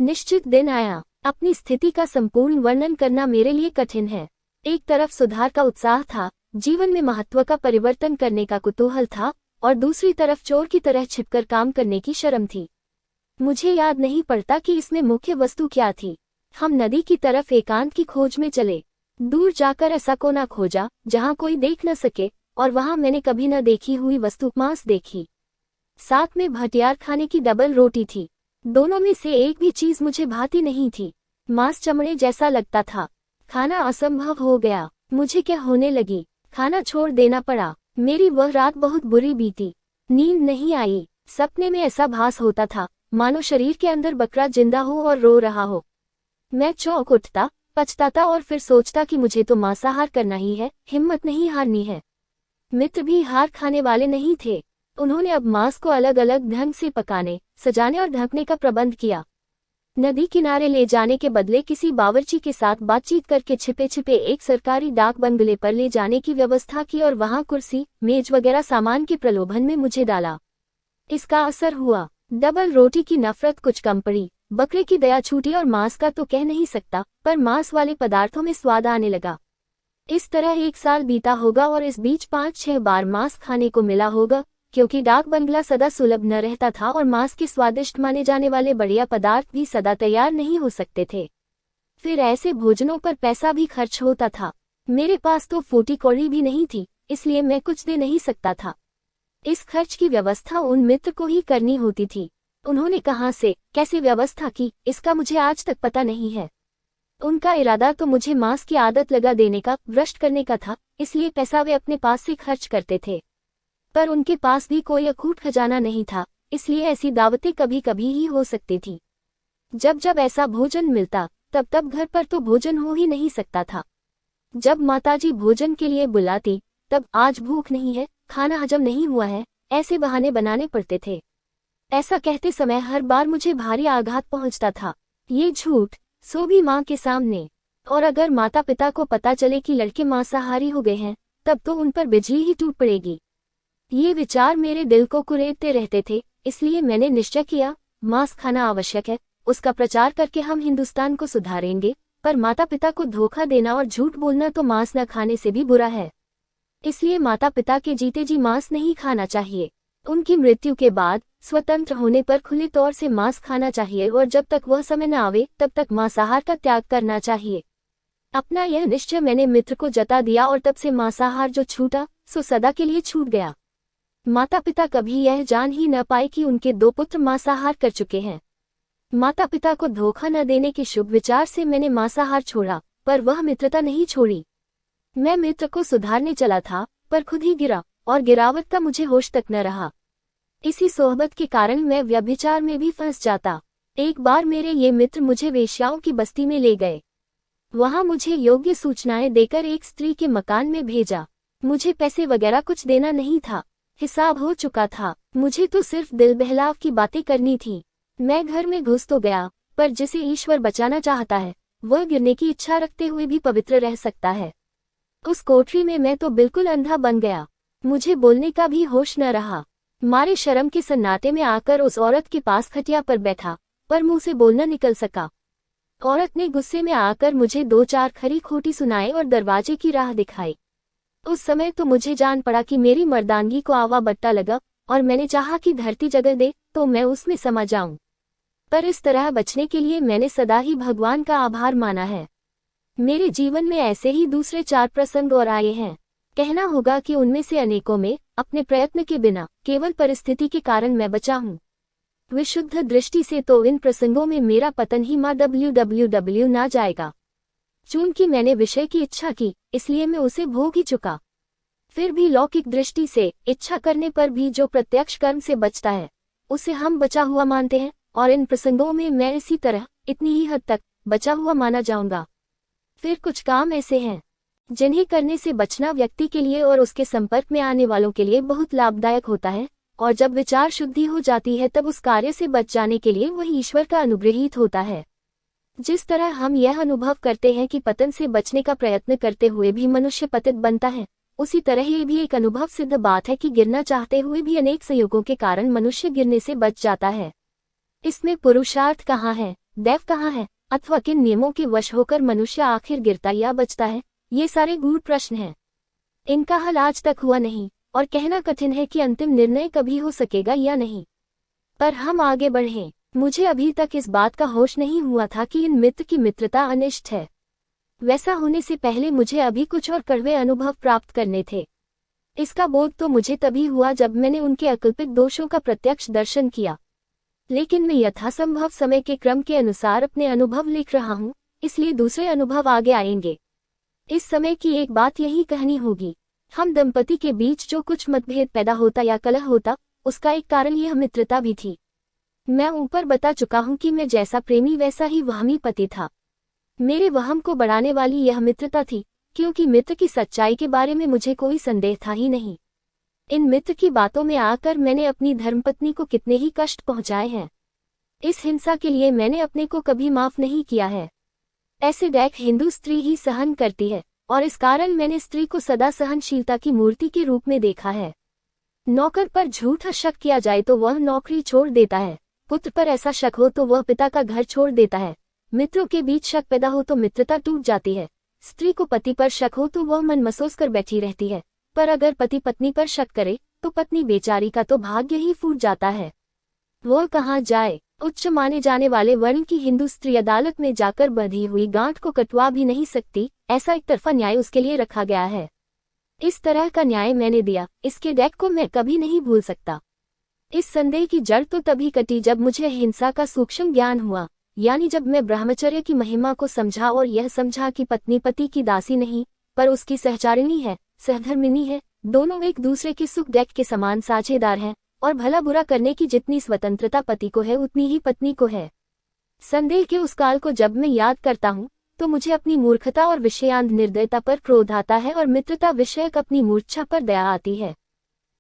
निश्चित दिन आया। अपनी स्थिति का संपूर्ण वर्णन करना मेरे लिए कठिन है। एक तरफ सुधार का उत्साह था, जीवन में महत्व का परिवर्तन करने का कुतूहल था, और दूसरी तरफ चोर की तरह छिपकर काम करने की शर्म थी। मुझे याद नहीं पड़ता कि इसमें मुख्य वस्तु क्या थी। हम नदी की तरफ एकांत की खोज में चले। दूर जाकर ऐसा कोना खोजा जहां कोई देख न सके, और वहां मैंने कभी न देखी हुई वस्तु मांस देखी। साथ में भटियार खाने की डबल रोटी थी। दोनों में से एक भी चीज मुझे भाती नहीं थी। मांस चमड़े जैसा लगता था। खाना असंभव हो गया। मुझे क्या होने लगी? खाना छोड़ देना पड़ा। मेरी वह रात बहुत बुरी बीती। नींद नहीं आई। सपने में ऐसा भास होता था मानो शरीर के अंदर बकरा जिंदा हो और रो रहा हो। मैं चौंक उठता, पछताता और फिर सोचता कि मुझे तो मांसाहार करना ही है, हिम्मत नहीं हारनी है। मित्र भी हार खाने वाले नहीं थे। उन्होंने अब मांस को अलग अलग ढंग से पकाने, सजाने और ढकने का प्रबंध किया। नदी किनारे ले जाने के बदले किसी बावर्ची के साथ बातचीत करके छिपे छिपे एक सरकारी डाक बंगले पर ले जाने की व्यवस्था की और वहां कुर्सी, मेज वगैरह सामान के प्रलोभन में मुझे डाला। इसका असर हुआ। डबल रोटी की नफरत कुछ कम पड़ी, बकरे की दया छूटी और मांस का तो कह नहीं सकता, पर मांस वाले पदार्थों में स्वाद आने लगा। इस तरह 1 साल बीता होगा और इस बीच 5-6 बार मांस खाने को मिला होगा, क्योंकि डाक बंगला सदा सुलभ न रहता था और मांस के स्वादिष्ट माने जाने वाले बढ़िया पदार्थ भी सदा तैयार नहीं हो सकते थे। फिर ऐसे भोजनों पर पैसा भी खर्च होता था। मेरे पास तो फूटी कौड़ी भी नहीं थी, इसलिए मैं कुछ दे नहीं सकता था। इस खर्च की व्यवस्था उन मित्र को ही करनी होती थी। उन्होंने कहां से, कैसे व्यवस्था की, इसका मुझे आज तक पता नहीं है। उनका इरादा तो मुझे मांस की आदत लगा देने का, भ्रष्ट करने का था, इसलिए पैसा वे अपने पास से खर्च करते थे। पर उनके पास भी कोई अकूट खजाना नहीं था, इसलिए ऐसी दावतें कभी कभी ही हो सकती थी। जब जब ऐसा भोजन मिलता, तब तब घर पर तो भोजन हो ही नहीं सकता था। जब माताजी भोजन के लिए बुलाती, तब आज भूख नहीं है, खाना हजम नहीं हुआ है, ऐसे बहाने बनाने पड़ते थे। ऐसा कहते समय हर बार मुझे भारी आघात पहुंचता था। ये झूठ, सो भी माँ के सामने। और अगर माता पिता को पता चले कि लड़के मांसाहारी हो गए हैं, तब तो उन पर बिजली ही टूट पड़ेगी। ये विचार मेरे दिल को कुरेदते रहते थे, इसलिए मैंने निश्चय किया, मांस खाना आवश्यक है, उसका प्रचार करके हम हिंदुस्तान को सुधारेंगे, पर माता पिता को धोखा देना और झूठ बोलना तो मांस न खाने से भी बुरा है। इसलिए माता पिता के जीते जी मांस नहीं खाना चाहिए। उनकी मृत्यु के बाद स्वतंत्र होने पर खुले तौर से मांस खाना चाहिए और जब तक वह समय न आवे तब तक मांसाहार का त्याग करना चाहिए। अपना यह निश्चय मैंने मित्र को जता दिया और तब से मांसाहार जो छूटा सो सदा के लिए छूट गया। माता पिता कभी यह जान ही न पाए कि उनके 2 पुत्र मांसाहार कर चुके हैं। माता पिता को धोखा न देने के शुभ विचार से मैंने मांसाहार छोड़ा, पर वह मित्रता नहीं छोड़ी। मैं मित्र को सुधारने चला था, पर खुद ही गिरा, और गिरावट का मुझे होश तक न रहा। इसी सोहबत के कारण मैं व्यभिचार में भी फंस जाता। एक बार मेरे ये मित्र मुझे वेश्याओं की बस्ती में ले गए। वहां मुझे योग्य सूचनाएं देकर एक स्त्री के मकान में भेजा। मुझे पैसे वगैरह कुछ देना नहीं था, हिसाब हो चुका था। मुझे तो सिर्फ दिल बहलाव की बातें करनी थी। मैं घर में घुस तो गया, पर जिसे ईश्वर बचाना चाहता है, वह गिरने की इच्छा रखते हुए भी पवित्र रह सकता है। उस कोठरी में मैं तो बिल्कुल अंधा बन गया। मुझे बोलने का भी होश न रहा। मारे शर्म के सन्नाटे में आकर उस औरत के पास खटिया पर बैठा, पर मुंह से बोलना निकल सका। औरत ने गुस्से में आकर मुझे 2-4 खरी खोटी सुनाए और दरवाजे की राह दिखाई। उस समय तो मुझे जान पड़ा कि मेरी मर्दानगी को आवा बट्टा लगा, और मैंने चाहा कि धरती जगह दे तो मैं उसमें समा जाऊं। पर इस तरह बचने के लिए मैंने सदा ही भगवान का आभार माना है। मेरे जीवन में ऐसे ही दूसरे 4 प्रसंग और आए हैं। कहना होगा कि उनमें से अनेकों में अपने प्रयत्न के बिना, केवल परिस्थिति के कारण मैं बचा हूं। विशुद्ध दृष्टि से तो इन प्रसंगों में मेरा पतन ही मां www ना जाएगा। चूंकि मैंने विषय की इच्छा की, इसलिए मैं उसे भोग ही चुका। फिर भी लौकिक दृष्टि से इच्छा करने पर भी जो प्रत्यक्ष कर्म से बचता है, उसे हम बचा हुआ मानते हैं, और इन प्रसंगों में मैं इसी तरह, इतनी ही हद तक बचा हुआ माना जाऊंगा। फिर कुछ काम ऐसे हैं जिन्हें करने से बचना व्यक्ति के लिए और उसके संपर्क में आने वालों के लिए बहुत लाभदायक होता है, और जब विचार शुद्धि हो जाती है तब उस कार्य से बच जाने के लिए वह ईश्वर का अनुग्रहित होता है। जिस तरह हम यह अनुभव करते हैं कि पतन से बचने का प्रयत्न करते हुए भी मनुष्य पतित बनता है, उसी तरह ये भी एक अनुभव सिद्ध बात है कि गिरना चाहते हुए भी अनेक संयोगों के कारण मनुष्य गिरने से बच जाता है। इसमें पुरुषार्थ कहाँ है? दैव कहाँ है, अथवा किन नियमों के वश होकर मनुष्य आखिर गिरता या बचता है, ये सारे गूढ़ प्रश्न हैं। इनका हल आज तक हुआ नहीं, और कहना कठिन है कि अंतिम निर्णय कभी हो सकेगा या नहीं। पर हम आगे बढ़ें। मुझे अभी तक इस बात का होश नहीं हुआ था कि इन मित्र की मित्रता अनिष्ट है। वैसा होने से पहले मुझे अभी कुछ और कड़वे अनुभव प्राप्त करने थे। इसका बोध तो मुझे तभी हुआ जब मैंने उनके अकल्पित दोषों का प्रत्यक्ष दर्शन किया। लेकिन मैं यथासंभव समय के क्रम के अनुसार अपने अनुभव लिख रहा हूँ, इसलिए दूसरे अनुभव आगे आएंगे। इस समय की एक बात यही कहनी होगी। हम दंपति के बीच जो कुछ मतभेद पैदा होता या कलह होता, उसका एक कारण यह मित्रता भी थी। मैं ऊपर बता चुका हूँ कि मैं जैसा प्रेमी वैसा ही वहमी पति था। मेरे वहम को बढ़ाने वाली यह मित्रता थी, क्योंकि मित्र की सच्चाई के बारे में मुझे कोई संदेह था ही नहीं। इन मित्र की बातों में आकर मैंने अपनी धर्मपत्नी को कितने ही कष्ट पहुंचाए हैं। इस हिंसा के लिए मैंने अपने को कभी माफ नहीं किया है। ऐसे दैख हिंदू स्त्री ही सहन करती है, और इस कारण मैंने स्त्री को सदा सहनशीलता की मूर्ति के रूप में देखा है। नौकर पर झूठा शक किया जाए तो वह नौकरी छोड़ देता है, पुत्र पर ऐसा शक हो तो वह पिता का घर छोड़ देता है, मित्रों के बीच शक पैदा हो तो मित्रता टूट जाती है, स्त्री को पति पर शक हो तो वह मन मसोस कर बैठी रहती है, पर अगर पति पत्नी पर शक करे तो पत्नी बेचारी का तो भाग्य ही फूट जाता है। वह कहाँ जाए। उच्च माने जाने वाले वर्ण की हिंदू स्त्री अदालत में जाकर बंधी हुई गांठ को कटवा भी नहीं सकती, ऐसा एक तरफा न्याय उसके लिए रखा गया है। इस तरह का न्याय मैंने दिया, इसके डैक को मैं कभी नहीं भूल सकता। इस संदेह की जड़ तो तभी कटी जब मुझे हिंसा का सूक्ष्म ज्ञान हुआ, यानी जब मैं ब्रह्मचर्य की महिमा को समझा और यह समझा कि पत्नी पति की दासी नहीं, पर उसकी सहचारिणी है, सहधर्मिणी है, दोनों एक दूसरे के सुख दुख के समान साझेदार हैं, और भला बुरा करने की जितनी स्वतंत्रता पति को है उतनी ही पत्नी को है। संदेह के उस काल को जब मैं याद करता हूँ तो मुझे अपनी मूर्खता और विषयांध निर्दयता पर क्रोध आता है और मित्रता विषयक अपनी मूर्छा पर दया आती है।